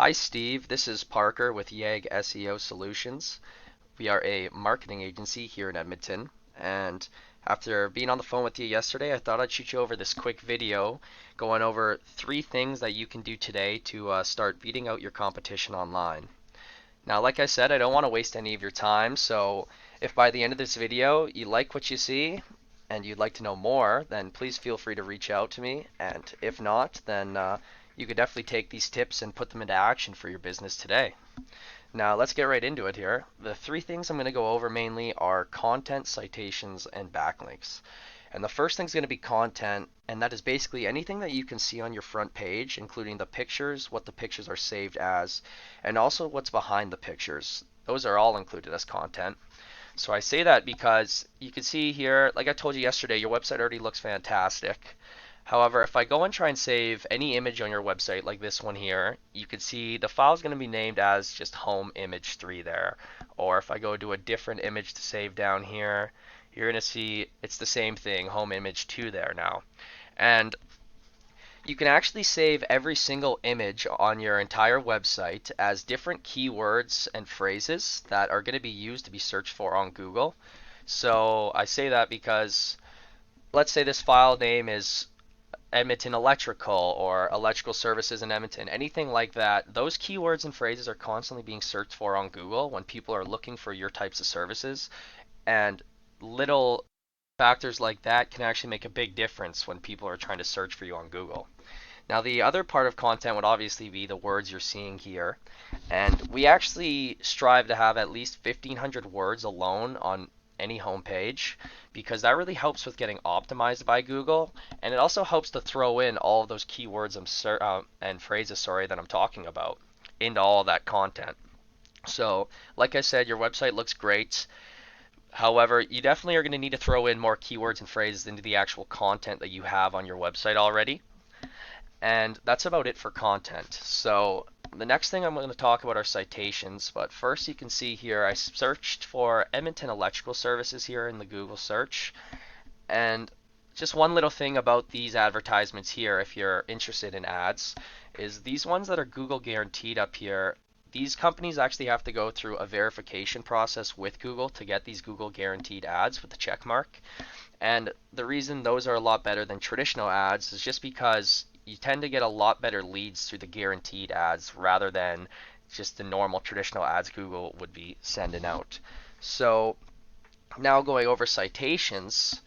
Hi Steve, this is Parker with YAG SEO Solutions. We are a marketing agency here in Edmonton, and after being on the phone with you yesterday, I thought I'd shoot you over this quick video going over 3 things that you can do today to start beating out your competition online. Now, like I said, I don't want to waste any of your time, so if by the end of this video you like what you see and you'd like to know more, then please feel free to reach out to me, and if not, then you could definitely take these tips and put them into action for your business today. Now, let's get right into it here. The 3 things I'm going to go over mainly are content, citations, and backlinks. And the first thing is going to be content, and that is basically anything that you can see on your front page, including the pictures, what the pictures are saved as, and also what's behind the pictures. Those are all included as content. So I say that because you can see here, like I told you yesterday, your website already looks fantastic. However, if I go and try and save any image on your website, like this one here, you can see the file is going to be named as just home image 3 there. Or if I go to a different image to save down here, you're going to see it's the same thing, home image 2 there now. And you can actually save every single image on your entire website as different keywords and phrases that are going to be used to be searched for on Google. So I say that because let's say this file name is Edmonton Electrical or Electrical Services in Edmonton, anything like that. Those keywords and phrases are constantly being searched for on Google when people are looking for your types of services. And little factors like that can actually make a big difference when people are trying to search for you on Google. Now, the other part of content would obviously be the words you're seeing here. And we actually strive to have at least 1,500 words alone on any homepage because that really helps with getting optimized by Google, and it also helps to throw in all of those keywords and phrases, that I'm talking about into all of that content. So, like I said, your website looks great. However, you definitely are going to need to throw in more keywords and phrases into the actual content that you have on your website already. And that's about it for content. So the next thing I'm going to talk about are citations, but first you can see here I searched for Edmonton Electrical Services here in the Google search. And just one little thing about these advertisements here, if you're interested in ads, is these ones that are Google guaranteed up here, these companies actually have to go through a verification process with Google to get these Google guaranteed ads with the check mark. And the reason those are a lot better than traditional ads is just because you tend to get a lot better leads through the guaranteed ads rather than just the normal traditional ads Google would be sending out. So now going over citations.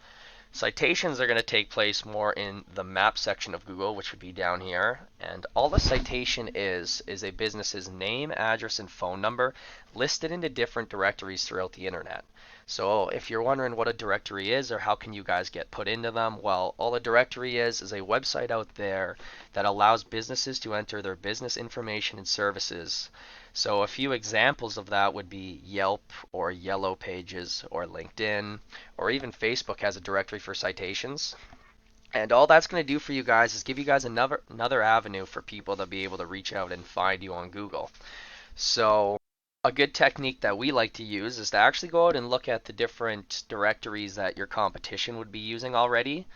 Citations are going to take place more in the map section of Google, which would be down here. And all the citation is a business's name, address, and phone number listed into different directories throughout the internet. So if you're wondering what a directory is or how can you guys get put into them, well, all a directory is a website out there that allows businesses to enter their business information and services. So a few examples of that would be Yelp or Yellow Pages or LinkedIn, or even Facebook has a directory for citations. And all that's going to do for you guys is give you guys another avenue for people to be able to reach out and find you on Google. So a good technique that we like to use is to actually go out and look at the different directories that your competition would be using already.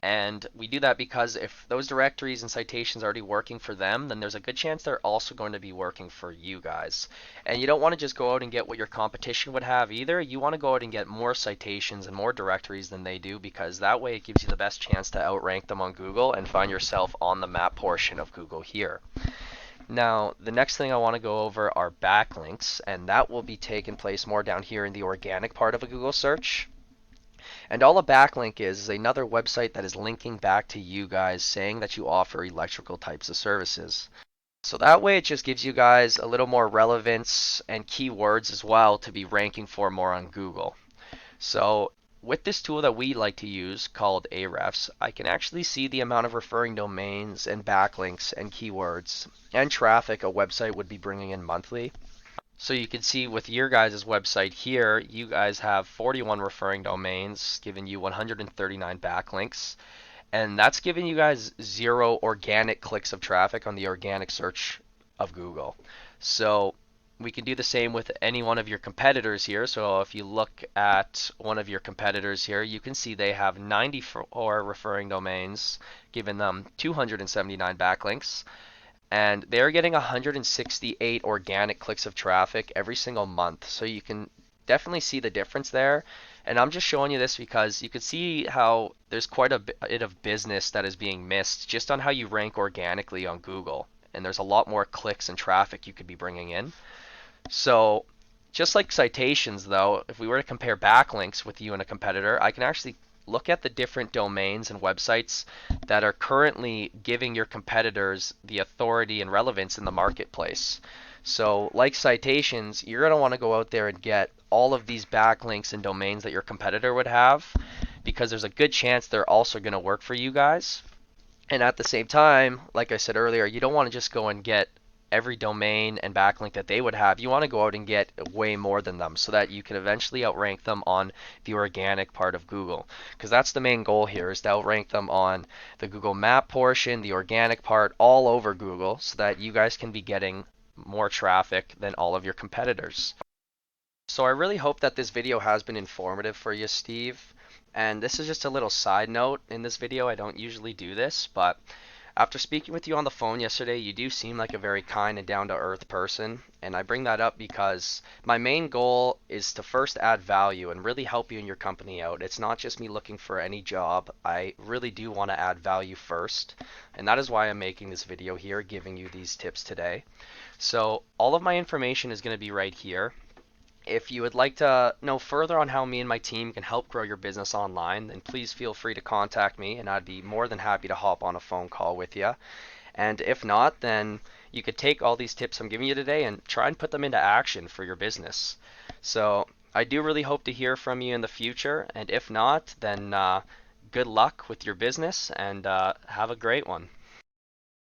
And we do that because if those directories and citations are already working for them, then there's a good chance they're also going to be working for you guys. And you don't want to just go out and get what your competition would have either. You want to go out and get more citations and more directories than they do, because that way it gives you the best chance to outrank them on Google and find yourself on the map portion of Google here. Now, the next thing I want to go over are backlinks, and that will be taking place more down here in the organic part of a Google search. And all a backlink is another website that is linking back to you guys saying that you offer electrical types of services. So that way it just gives you guys a little more relevance and keywords as well to be ranking for more on Google. So with this tool that we like to use called Ahrefs, I can actually see the amount of referring domains and backlinks and keywords and traffic a website would be bringing in monthly. So you can see with your guys' website here, you guys have 41 referring domains, giving you 139 backlinks, and that's giving you guys 0 organic clicks of traffic on the organic search of Google. So we can do the same with any one of your competitors here. So if you look at one of your competitors here, you can see they have 94 referring domains, giving them 279 backlinks. and they're getting 168 organic clicks of traffic every single month. So you can definitely see the difference there. And I'm just showing you this because you can see how there's quite a bit of business that is being missed just on how you rank organically on Google. And there's a lot more clicks and traffic you could be bringing in. So just like citations, though, if we were to compare backlinks with you and a competitor, I can actually look at the different domains and websites that are currently giving your competitors the authority and relevance in the marketplace. So, like citations, you're going to want to go out there and get all of these backlinks and domains that your competitor would have because there's a good chance they're also going to work for you guys. And at the same time, like I said earlier, you don't want to just go and get every domain and backlink that they would have. You want to go out and get way more than them so that you can eventually outrank them on the organic part of Google. Because that's the main goal here, is to outrank them on the Google Map portion, the organic part, all over Google, so that you guys can be getting more traffic than all of your competitors. So I really hope that this video has been informative for you, Steve. And this is just a little side note in this video. I don't usually do this, but after speaking with you on the phone yesterday, you do seem like a very kind and down-to-earth person. And I bring that up because my main goal is to first add value and really help you and your company out. It's not just me looking for any job. I really do want to add value first. And that is why I'm making this video here, giving you these tips today. So all of my information is going to be right here. If you would like to know further on how me and my team can help grow your business online, then please feel free to contact me and I'd be more than happy to hop on a phone call with you. And if not, then you could take all these tips I'm giving you today and try and put them into action for your business. So I do really hope to hear from you in the future. And if not, then good luck with your business and have a great one.